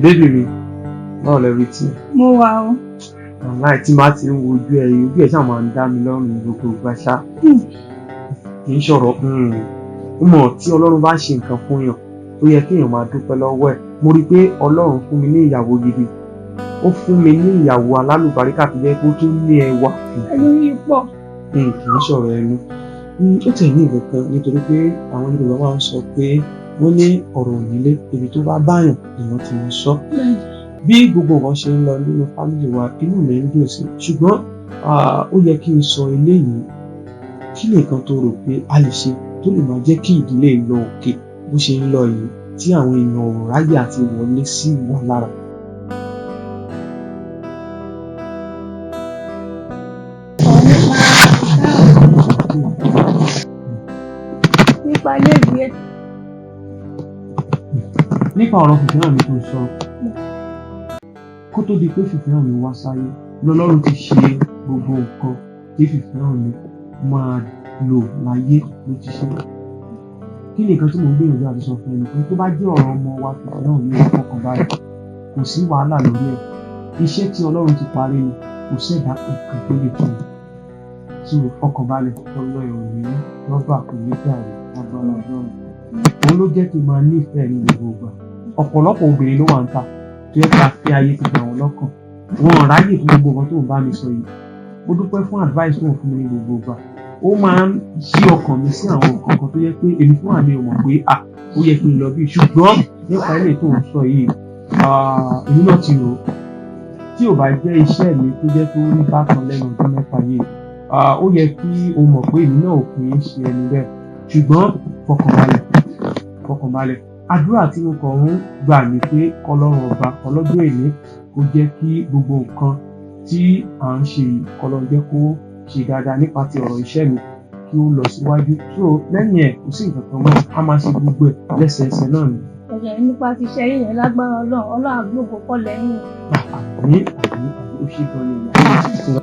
Bébì mi, báwo lẹ rí tí? Mo wà o. Láì tí máa ti ń wojú ẹ, ojú ẹ ṣáà máa ń dá mi lọ́rùn gbogbo ìgbà ṣá. Kì í ṣọ̀rọ̀ ó mọ̀ tí Ọlọ́run bá ṣe nǹkan fún yàn, ó yẹ kí èèyàn máa dúpẹ́ lọ́wọ́ ẹ̀. Mo rí i pé Ọlọ́run fún mi ní ìyàwó gidi. Ó fún mi ní ìyàwó alálùbáríkà tó jẹ́ pé ó tún ní ẹwà. Ẹnu yìí pọ̀. Kì í ṣọ̀rọ̀ ẹnu. Ó tẹ̀ ní nǹkan kan nítorí pé àwọn Yorùbá máa ń sọ pé wọ́n ní ọ̀rọ̀ ònílé ibi tó bá báyàn èèyàn ti ń sọ. Bí gbogbo nǹkan ṣe ń lọ nínú fámìlì wa, inú mi ń dùn sí i. Ṣùgbọ́n ó yẹ kí n sọ eléyìí. Kí ni nǹkan tó rò pé a lè ṣe tó lè máa jẹ́ kí ìdílé lọ òkè bó ṣe ń lọ yìí tí àwọn èèyàn ò ráyè àti wọlé sí wa lára? Nípa ilé ìwé ẹ̀. Nípa ọ̀rọ̀ Fìfẹ́hàn mi tó sọ, kó tó di pé Fìfẹ́hàn mi wá sáyé, lọ́lọ́run ti ṣe gbogbo nǹkan tí Fìfẹ́hàn mi máa lò láyé ló ti ṣe. Kí ni nǹkan tí mo ń gbìyànjú àti sọ fún ẹni pé tó bá jẹ́ ọ̀rọ̀ ọmọ wa Fìfẹ́hàn mi ò fọkàn balẹ̀, kò sí wàhálà lórí ẹ̀. Iṣẹ́ tí Ọlọ́run ti parí ni, kò sẹ́dá kankan tó lè tún un. Tí o fọkàn balẹ̀, ọlọ́ ìròyìn rọ́bà kò ní dàrú agbára Ọlọ́run. Òun ló jẹ́ kí n máa nífẹ̀ẹ́ ní gbogbo ìgbà. Ọ̀pọ̀lọpọ̀ obìnrin ló wà ń ta tó yẹ ká fi ayé ti gbà wọ́n lọ́kàn. Wọn ò ráyè fún gbogbo nǹkan tó ń bá mi sọ yìí. Mo dúpẹ́ fún advice tó ń fún mi ní gbogbo ìgbà. Ó máa ń ṣí ọkàn mi sí àwọn nǹkan kan tó yẹ pé èmi fún àmì ò mọ̀ pé ó yẹ kí n lọ bí. Ṣùgbọ́n nípa ilé tó ń sọ yìí, èmi náà ti rò ó. Tí ò bá jẹ́ iṣẹ́ mi tó jẹ́ pé ó ní bákan lẹ́nu ọjọ́ mẹ́ta yìí, ó yẹ kí o mọ̀ pé èmi náà ò kì í ṣe ẹni bẹ́ẹ̀. Ṣùgbọ́n fọkànbalẹ̀. Àdúrà tí mo kàn ń gbà ní pé k'Ọlọ́run ọba ọlọ́jọ́ èní kó jẹ́ kí gbogbo nǹkan tí à ń ṣe yìí k'Ọlọ́run jẹ́ kó ṣe dáadáa nípa ti ọ̀rọ̀ iṣẹ́ mi kí ó lọ síwájú. So lẹ́yìn ẹ̀ kò sí nǹkan kan mọ́, a máa ṣe gbogbo ẹ̀ lẹ́sẹẹsẹ náà ni. Ọ̀rẹ́ nípa ti ṣe yìnyín lágbára Ọlọ́run àgbògbò kọ́ lẹ́yìn. Àmín ó ṣe gan ni ìyá.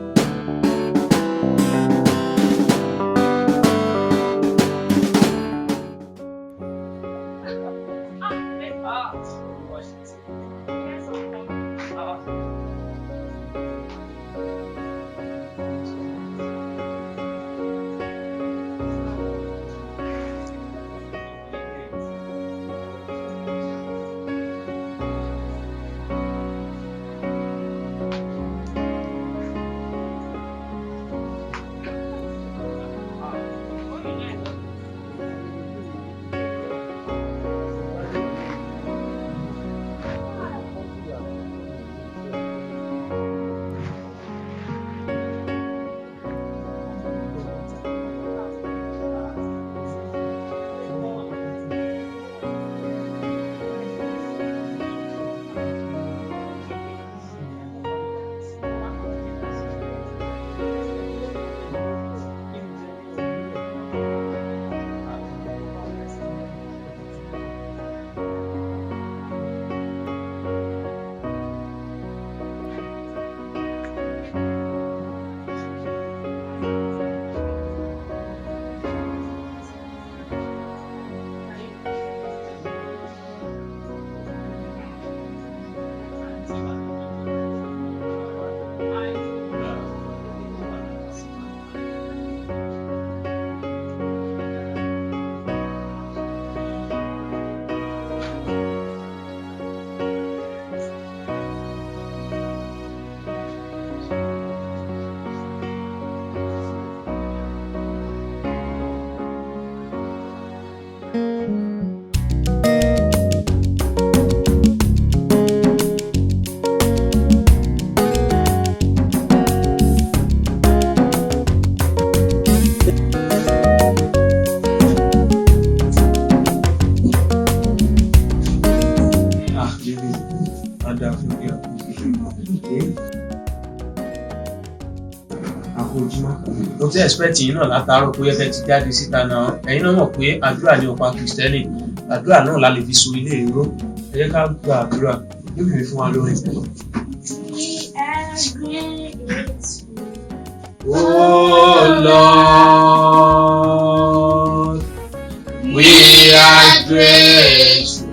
Mo ti expect yín náà látàárọ̀ pé ẹ ti jáde síta náà. Ẹ̀yin náà mọ̀ pé àdúrà ni ọ̀pá Kristẹni. Àdúrà náà la lè fi so ilé ìró. Ẹ jẹ́ ká gba àdúrà. Yóò fi fún wa lórí. Oh Lord, we are grateful.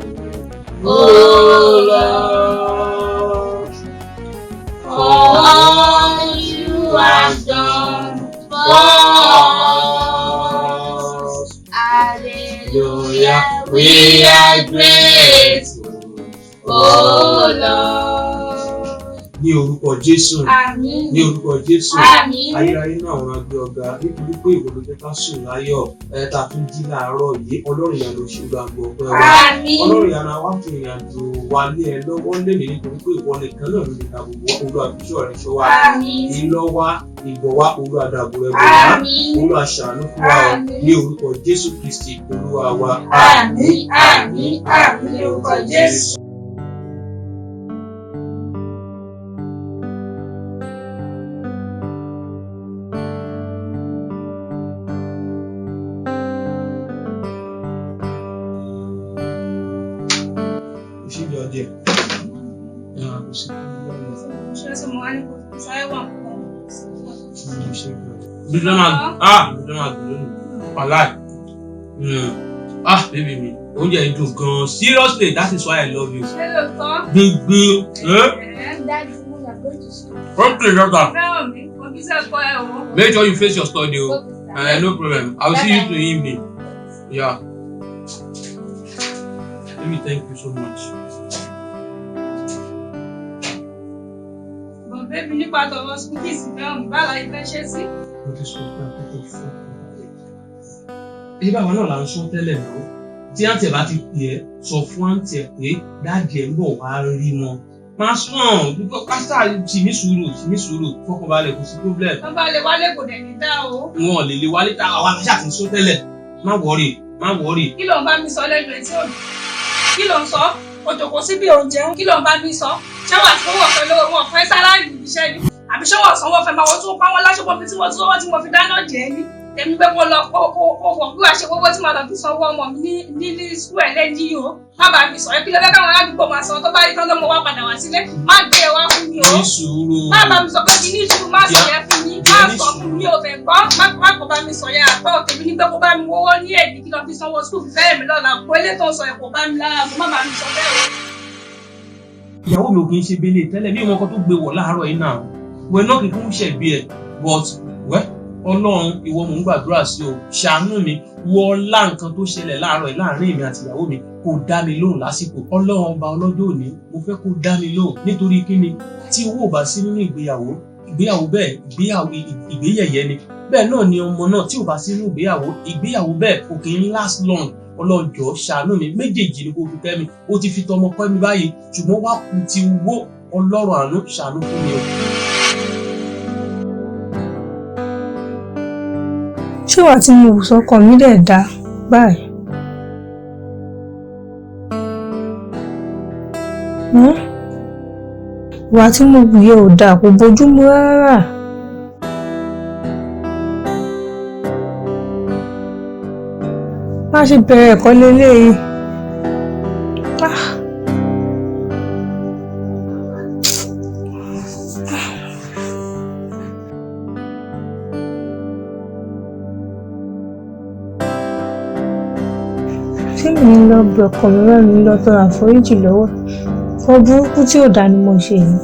Oh Lord. We are grateful, oh Lord. Ní orúkọ Jésù. Àmín. Ní orúkọ Jésù. Àmín. Ayérayé náà àwọn agbé ọ̀gá nítorí pé ìwọ ló jẹ́ ká sùn láyọ̀ ta tún jí láàárọ̀ yìí Ọlọ́run ìyanu òṣèlú àgbọ̀ ọpẹ́ wa. Àmín. Ọlọ́run ìyanu àwa fún ìrìnàjò wa lé ẹ lọ́wọ́ lẹ́nu nítorí pé ìwọ nìkan náà ló lè ta gbogbo Olúwa fi ṣọ́ rẹ̀ ṣọ́ wa. Àmín. Ìlọ wa ìbọ̀ wa Olúwa dàbò rẹ̀ bọ̀ wá. Àmín. Olúwa ṣàánú fún wa Àmín. ní orúkọ Jésù Kristi Olúwa wa. Àmín. Àmín. Àmín ní orúkọ Jésù. Baby me. Oúnjẹ ìdùn gan. Seriously, that is why I love you. Ṣé lóòótọ́? Gbígbí. Daddy, mo yà go to school. Okay, doctor. Fẹ́ràn mi, mo fi ṣe ẹ̀kọ́ ẹ̀ o. Make sure you face your study. Okay, No problem. I will see you in the evening. Yeah. Let me thank you so much. But baby, nípa tọ̀rọ̀ school fees fẹ́ràn mi, báwo la yẹ fẹ́ ṣe sí? Mo ti sọ fún akẹ́kọ̀ọ́ fún ọ. Ibà wa náà là ń sọ tẹ́lẹ̀ náà. Tí àǹtí ẹ̀ bá ti pè ẹ́, sọ fún àǹtí ẹ̀ pé dáàdì ẹ̀ ń bọ̀ wá rí wọn. Máa sàn, pásítà tì ní sùúrù, fọkànbalẹ̀ kò sí problem. Wọ́n bá lè wálé kò dẹ̀ ní dá o. Wọn ò lè wálé tá àwa àṣà ti sọ tẹ́lẹ̀. Má wọrí. Kí ló ń bá mi sọ lẹ́nu ẹ̀ tí ò ní? Kí ló ń sọ? O jòkó síbi oúnjẹ. Kí ló ń bá mi sọ? Ṣé wà tí wọ́n fẹ́ lówó wọn fẹ́ sálárì iṣẹ́ ni? Àbí ṣé wọ́n sanwó fẹ́ máa wọ́n tún pa wọ́n láṣepọ̀ bí tí mo fi dáná jẹ́ ní? Èmi pé kó lọ kó bí wàá ṣe gbogbo tí màá lọ fi sanwó ọmọ mi ní sùkúù ẹ̀ lẹ́yìn yìí o. Má bàa mi sọ̀rọ̀ kí ló fẹ́ káwọn aládùúgbò máa san tó bá rí tán ló mọ wá padà wá sílé. Má gbé ẹ wá fún mi o. Ní sùúrù. Má bàa mi sọ pé kí ní ìṣubú má sọ yẹn fún mi. Má sọ fún mi ò fẹ́ gbọ́. Má kò bá mi sọ yẹn àtọ́ tèmi ní pé kó bá mi wọ́wọ́ ní èdè kí lọ fi sanwó sùkúù fífẹ́ mi lọ́la. Kó ilé tó ń sọ ẹ̀ kò bá mi lára mo má bàa mi sọ bẹ́ẹ̀ o. Ìyàwó mi ò kì í ṣe bẹ́lẹ̀ tẹ́lẹ̀ bí ọmọ kan tó gbé wọ̀ láàárọ̀ yìí náà. Wẹ̀ náà kì í fún ṣẹ̀bi ẹ̀ but Ọlọ́run ìwọ mò ń gbàdúrà sí o ṣàánú mi wọ ọlá nǹkan tó ṣẹlẹ̀ láàárọ̀ yìí láàrin èmi àti ìyàwó mi kó dá mi lóhùn lásìkò Ọlọ́run ọba ọlọ́jọ́ òní mo fẹ́ kó dá mi lóhùn nítorí kíni tí owó ò bá sí nínú ìgbéyàwó bẹ́ẹ̀ ìgbéyẹ̀yẹ́ ni bẹ́ẹ̀ náà ni ọmọ náà tí ò bá sí nínú ìgbéyàwó bẹ́ẹ̀ kò kì í last long Ọlọ́jọ́ ṣàánú mi méjèèjì ni kò fi kẹ́ mi ó ti fi tọmọ kọ́ mi báyìí ṣùgbọ́n wá kù ti wó Ọlọ́run àánú ṣàánú fún mi o. ṣé wàá tí mo sọkàn mi dẹ̀ dá báyìí? Ìwà tí mo wù yẹ ò dáa kò bójúmu rárá. Má ṣe bẹ̀rẹ̀ ẹ̀kọ́ lélẹ́yìí. Ṣé mi ń lọ bí ọkọ mi rán mi lọ tọrọ àforíjì lọ́wọ́ fún burúkú tí ò dá ni mo ṣe yìí?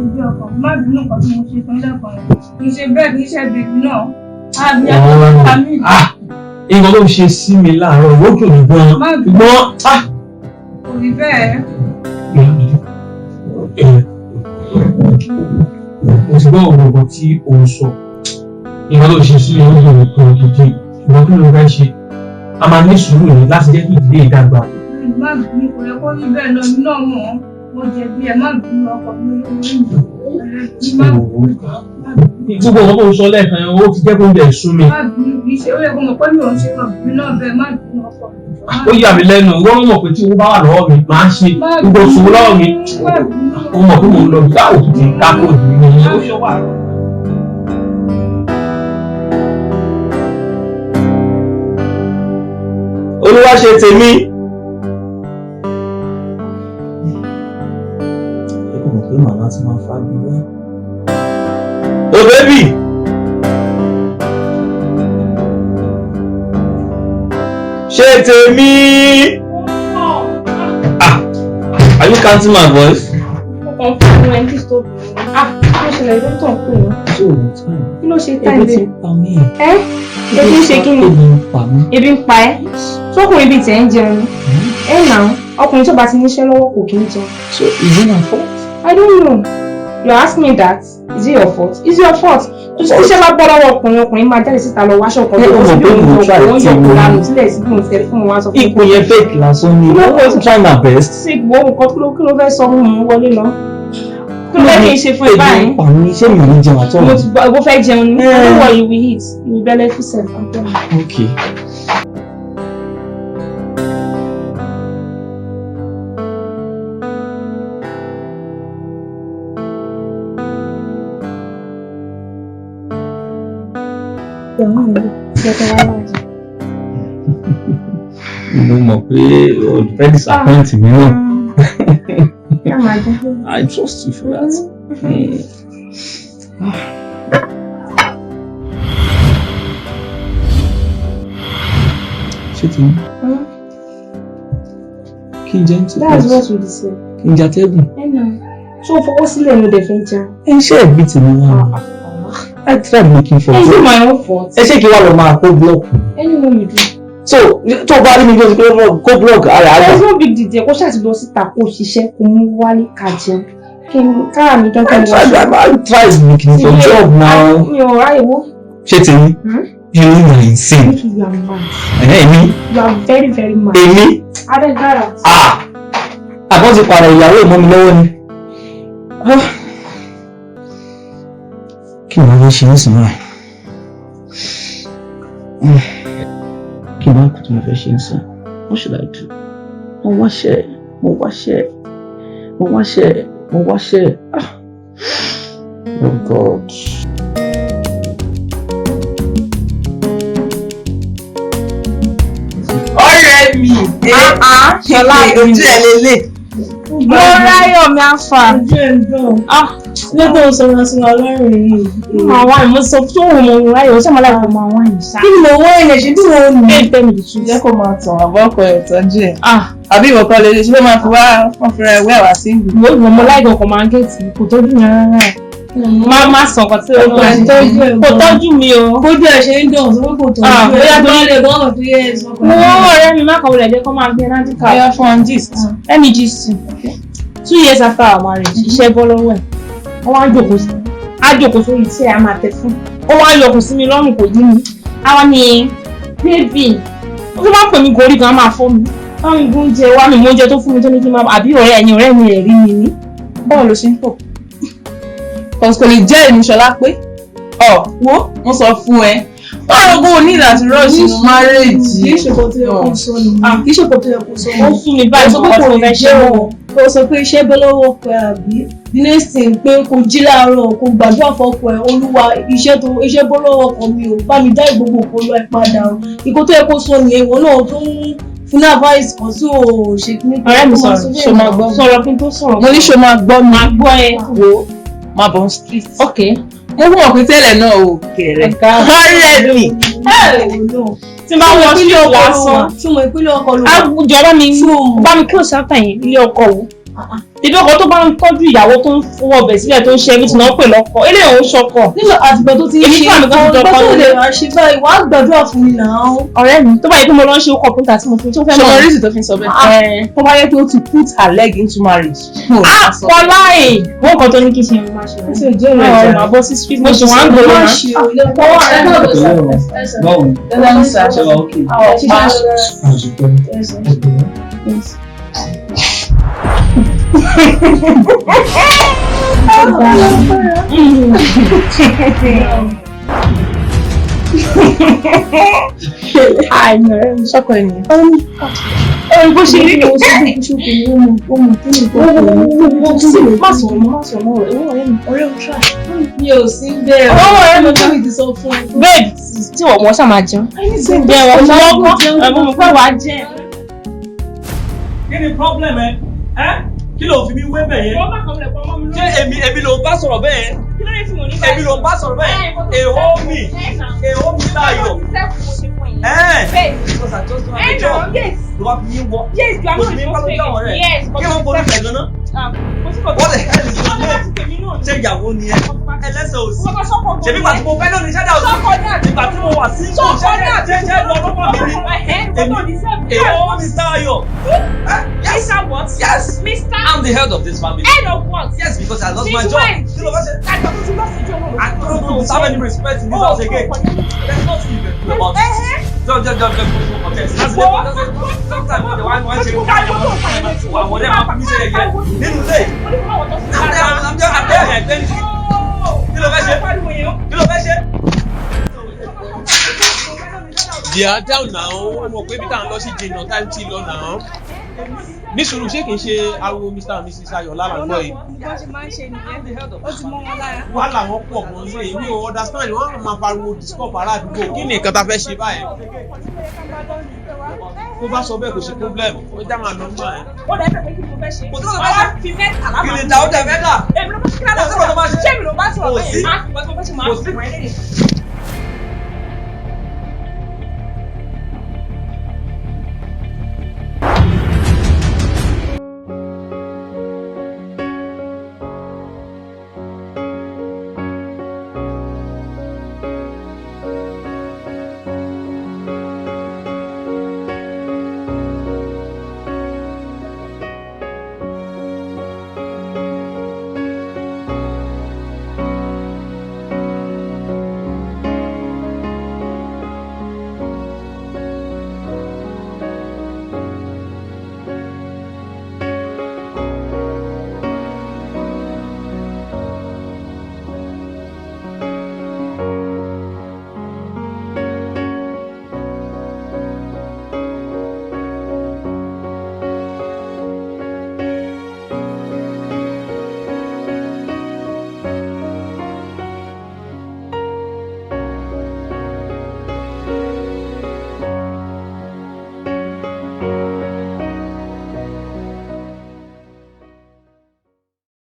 Ìdí ọkọ̀ má bínú nǹkan tí mo ṣe tán lẹ́kọ̀ọ́ rẹ̀. Kì í ṣe bẹ́ẹ̀ kì í ṣe bèbí náà. Àbí àbí mi. Nǹkan tó ṣe sí mi láàárọ̀ owó kò ní gan-an. Ṣùgbọ́n Kò rí bẹ́ẹ̀. Mo ti gbọ́ ọ̀gbọ̀n tí o ń sọ. Nǹkan tó ṣe sí mi ló yẹ kó gidi. Ṣùgbọ́n kí ló fẹ́ ṣe? A máa ní sùúrù ní láti jẹ́ kí ìdílé ìdàgbà. Má bínú kò yẹ kó rí bẹ́ẹ̀ náà mi náà mọ̀ ọ́. Mo jẹ̀bi ẹ̀ má bínú ọkọ̀ mi lórí mi. Gbogbo ọ̀rọ̀ tó ń sọ lẹ́ẹ̀kan yẹn, ó ti jẹ́ kó ń jẹ́ ìsún mi. Má bínú kì í ṣe ó yẹ kó mọ̀ pé mi ò ń ṣe rọ̀ mí náà bẹ́ẹ̀ má bínú ọkọ̀ mi. Ó yà mí lẹ́nu, wọ́n mọ̀ pé tí owó bá wà lọ́wọ́ mi, màá ṣe gbogbo òṣòwò lọ́wọ́ mi. Ó mọ̀ pé mò ń lọ bí báwo tó ti ká kó ìdílé mi. Ó ṣe wà rọ. Olúwa ṣe tèmi. Ẹ kò mọ̀ pé màmá ti máa fájú rẹ̀. O bébì. ṣé tèmi. Are you counting my voice? Ọkàn fún ẹni tí tó bìí. Kí ló ṣẹlẹ̀ ló tàn pé wọ́n? Kí ló ṣe táìmù? Ebi ti ń pa mí. Ebi ń ṣe kí ni? Ebi ń pa mí. Ebi ń pa ẹ́? Sọ́kùnrin bíi tẹ̀ ń jẹun ni. Náà, ọkùnrin tó bá ti níṣẹ́ lọ́wọ́ kò kí ń jẹun. So is it my fault? I don't know. You ask me that. Is it your fault? It's your fault. Tó ti ṣe bá bọ́ lọ́wọ́ ọkùnrin máa jáde síta lọ wáṣọ ọkùnrin tó ti bí òun tó wọ́n yọ̀ kó lánàá sílẹ̀ sí bí òun tẹ̀lé fún wọn sọ fún mi. Ipò yẹn fake lásán ni. I was trying my best. Ṣé ìwọ nǹkan kí ló fẹ́ sọ fún mi wọlé lọ? Kí ló fẹ́ kí n ṣe fún ẹ báyìí? Ebi ń pa mí, ṣé mi ò ní jẹun àtọ́? Mo fẹ́ jẹun ní. I don't want you will eat. You will barely feel self. Okay. Mo mọ̀ pé o fẹ́ disappoint mi náà. I trust you for that. Ṣé tí kí n jẹ́ ní ti That's what we say. kí n jatẹ́gùn? Ṣé o fọwọ́ sílẹ̀ ló dẹ̀ fẹ́ jẹun? Ẹ ṣe ẹ̀bí tèmi wá. I tried looking for Is it block. my own fault? Ẹ ṣé kí wá lọ máa kó block. Anyone you do. So tó bá rí mi bí o ti kó block ara àgbà. There's no big deal. Kó ṣáàtì lọ síta kó ṣiṣẹ́ kó mú wálé ká jẹun. Kí n kára mi dán kí n I tried looking for job now. Mi ò ráyè wó. Ṣé tèmi? You know you are insane. You are mad. Èmi? You are very very mad. Èmi? Adegara. Àbọ̀ ti pààrọ̀ ìyàwó ìmọ̀ mi lọ́wọ́ ni. Kí ni wọ́n ṣe ń sìn náà? Kí ni wọ́n kò tó mo fẹ́ ṣe ń sìn? What should I do? Mo wáṣẹ́. Oh God. Ọ̀rẹ́ mi. Ṣọlá ojú ẹ̀ lélẹ̀. Mo ráyọ̀ mi àfà. Ojú ẹ̀ ń dùn. Lọ́dọ̀ sọ̀rọ̀ sí ọlọ́run yìí. Àwọn àìmọ́ sọ tó wù mọ́ ráyọ̀ ṣé màlá ìfọ̀ máa wáyé ṣá. Kí ni mo wọ́ ẹ̀yẹ̀ ṣe bí wọ́n ní? Bẹ́ẹ̀ tẹ́ mi lè ṣú. Jẹ́ kó máa tàn àbọ̀ ọkọ ẹ̀ tọ́jú ẹ̀. Àbí ìwọ kan lè ṣe ló máa fi wá wọ́n fi ra ẹ̀wẹ́ àwá sí ìlú. Mo ìwọ̀n mo láìpẹ́ ọkọ̀ máa ń gẹ̀ẹ́tì kò tọ́jú mi rárá. Má sọ nǹkan tí ó kò tọ́jú mi o. Bójú ẹ̀ ṣe ń dùn sọ pé kò tọ́jú ẹ̀. Bóyá tó lè gbọ́n tó yẹ ẹ̀ sọ́kọ̀. Mo wọ́n ọ̀rẹ́ mi má kàn wọlé ẹ̀jẹ̀ kó máa gbé rádíkà. Bóyá fún ọ́n gist. Let me gist you. 2 years after our marriage, iṣẹ́ bọ́ lọ́wọ́ ẹ̀. Wọ́n á jókòó sórí tí a máa tẹ fún. Ó wá yọkùn sí mi lọ́rùn kò yí mi. Àwa ni bébì. Ó tó bá pè mí gorí gan máa fọ́ mi. Báwo ni oúnjẹ wá mi mú oúnjẹ tó fún mi tó ní kí n máa àbí ọ̀rẹ́ mi rẹ̀ rí mi ní. Báwo ló ṣe ń pọ̀? Kò lè jẹ́ èmi Ṣọlá pé wọ́n sọ fún ẹ. Báwo bó o ní láti rush inú márèèjì? Kì í ṣe kò tó yẹ kó sọ ni. Kì í ṣe kò tó yẹ kó sọ ni. Ó fún mi báyìí sọ́kọ́ tó fẹ́ ṣe wọ̀. Ó sọ pé iṣẹ́ bọ́ lọ́wọ́ ọkọ ẹ̀ àbí the next thing pé kò jí láàárọ̀ kò gbàdúrà fọ́kọ ẹ̀ Olúwa iṣẹ́ bọ́ lọ́wọ́ ọkọ mi ò bá mi dá ìgbógun òpólọ ẹ̀ padà o. Ìkó tó yẹ kó sọ nìyẹn ìwọ náà tó ń fún advice kan tí ò ṣe kí ní. Ọ̀rẹ́ mi sọ̀rọ̀ kí n tó sọ̀rọ̀. Mo ní ṣo máa gbọ́ mi. Máa gbọ́ ẹ. Wo máa bọ̀ street. Okay. Mo mọ̀ pé tẹ́lẹ̀ náà ò kéré. Ọ̀rẹ́ mi. Tí bá wọ sí lásán. Ṣùgbọ́n ìpínlẹ̀ ọkọ ló wà. Àwùjọ bá mi close after yẹn ilé ọkọ wo. Ìdí ọkọ tó bá ń tọ́jú ìyàwó tó ń fọwọ́ ọbẹ̀ sílẹ̀ tó ń ṣe ẹbí tí náà pè lọ́kọ. Eléyìí ò ń ṣọkọ. Nígbà àtìgbà tó ti ń ṣe ìgbà tó lè rà ṣe báyìí wàá gbàdúrà fún mi náà. Ọ̀rẹ́ mi tó bá yẹ kí mo lọ ṣe kọ̀ǹpútà tí mo fi tó fẹ́ mọ̀. Ṣọlá rísì tó fi sọ bẹ́ẹ̀. Tó bá yẹ pé ó ti put her leg into marriage. Fọláì! Wọ́n kàn tó ní kí n ṣe ìrìn máa ṣe rẹ̀. Ṣé ìjẹ́ rẹ̀ jẹ́? Màá bọ́ sí street mo ṣe wọ́n á gbòòrò náà. Àìmọ̀rẹ́ mi sọ́kọ̀ ènìyàn. Bó ṣe rí ó ṣe bí ṣókè ní ohun tó ní ìgbà má sọ mọ́ ọ̀rẹ́ mi try. mi ò sí bẹ́ẹ̀ ọ̀rẹ́ mi tó mi ti sọ fún ẹ. babe tí wọ́n ṣáà máa jẹun. bẹ́ẹ̀ wọ́n lọ́kọ́ ẹ̀mú mi pẹ́ wàá jẹ́. Kí ni problem ẹ? Kí ló fi mi wé bẹ̀ yẹn? wọ́n bá kàn lẹ̀ pọ̀ mọ́ mi lórí. Ṣé èmi ló bá sọ̀rọ̀ bẹ́ẹ̀? kí ló dé tí mo ní Èmi ló bá sọ̀rọ̀ bẹ́ẹ̀? Èhó mi Táyọ̀. Because I just don't have a job. ló wá fi yín wọ. Yes, you are Kò not sí ní pálọ̀ jáwọ̀ rẹ̀. Yes, Kí ló ń polú ìfẹ́ gan-an? What the hell is your name? Ṣé ìyàwó ni ẹ? Ẹlẹ́sẹ̀ òsì. Ṣèbí ìgbà tí mo fẹ́ lónìí ṣẹ́dá òsì. Ìgbà tí mo wà sí ìgbà ṣẹ́dá lọ lọ́wọ́ mi ni. Èmi Mr. Ayọ̀. Yes. Mr. what? Yes. Mr. I'm the head of this family. Head of what? Yes, because I lost my Since job. when? Kí ló fẹ́ ṣe? I don't deserve any respect in this house again. There's nothing you can do about it. Just okay. That's it. Sometimes the one say whatever me say again. Nínú ilé. I'm there here. Kí ló fẹ́ ṣe? Kí ló fẹ́ ṣe? They are down now. Mo pé bí táwọn lọ sí jìnnà táwọn ti lọ náà. Ní sùúrù ṣé kìí ṣe ariwo Mr. and Mrs. Ayọ̀ lára gbọ́ yìí. Bọ́n ṣe máa ń ṣe nìyẹn. Ó ti mọ́ wọn lára. Wàhálà wọn pọ̀ gan ilé ìwé o understand wọ́n á máa pariwo disturb ará àdúgbò. Kí ni nǹkan tá a fẹ́ ṣe báyìí? Tó bá sọ bẹ́ẹ̀ kò sí problem. Ó já máa lọ nígbà yẹn. Ó dẹ̀ fẹ́ pé kí ni mo fẹ́ ṣe? Kò sí ọ̀dọ̀ bá ṣe. Fi mẹ́ta lábàá. Kí ni ìta ó tẹ̀ fẹ́ dà? Èmi ló bá ṣe kí ládàá Kò sí ọ̀dọ̀ bá ṣe. Ṣé èmi ló bá sọ̀rọ̀ Kò bẹ́ẹ̀? sí. Máa fi wọ́n tó fẹ́ ṣe máa Kò fi sí. wọ́n lédè.